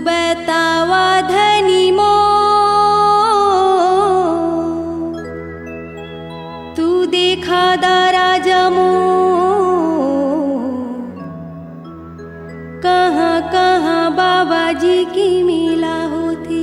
बतावा धनी मो, तू देखा दारा जमो, कहाँ कहाँ बाबा जी की मिला होती।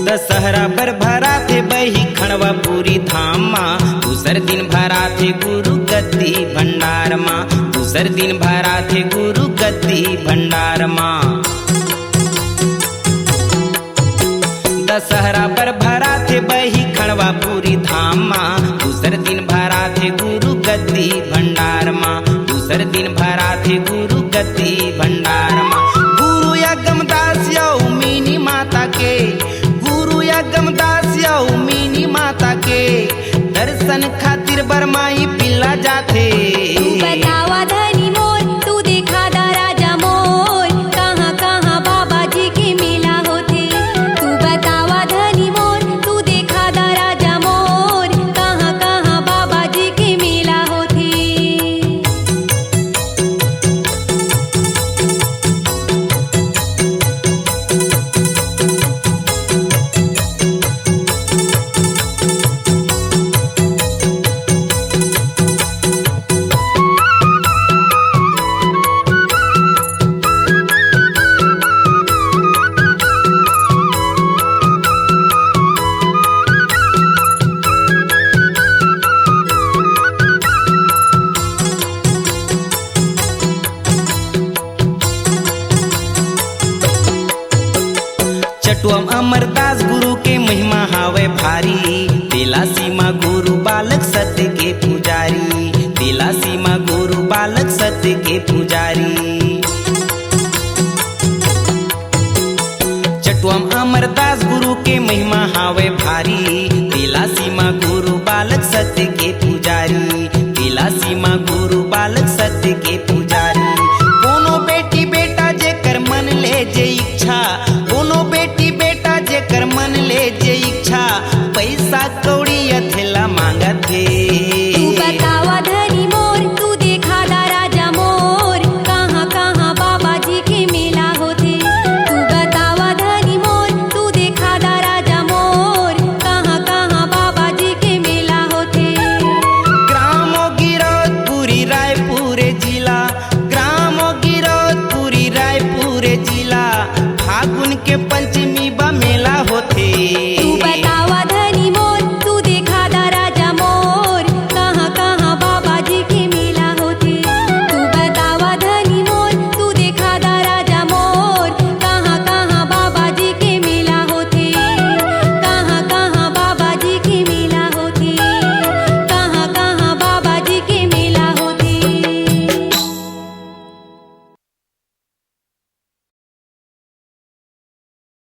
दशहरा पर भरा थे बही खड़वा पूरी धाम माँ, दूसर दिन भरा थे गुरु गद्दी भंडार माँ, दूसर दिन भरा थे गुरु गद्दी भंडार माँ। दशहरा पर भरा थे बही खड़वा पूरी धाम माँ, दूसर दिन भरा थे गुरु गद्दी भंडार माँ, दूसर दिन भरा थे गुरु गद्दी भंडार माँ। गुरु यज्ञदास यौ मीनी माता के, गमदास यौ मीनी माता के दर्शन खातिर बरमाई पिल्ला जाथे। तू बतावा धनी मोर, तू देखा दा राजा मोर, कहाँ कहाँ बाबा जी की मिला होते। तू बतावा धनी मोर, तू देखा दा राजा मोर, कहाँ कहाँ बाबा जी की मिला होती। चटुअम अमरदास गुरु के महिमा हावे भारी, दिला सीमा गुरु बालक सत्य के पुजारी, दिला सीमा गुरु बालक सत्य के पुजारी। चटुअम अमरदास गुरु के महिमा हावे भारी, दिला सीमा गुरु बालक सत्य के पुजारी, दिला सीमा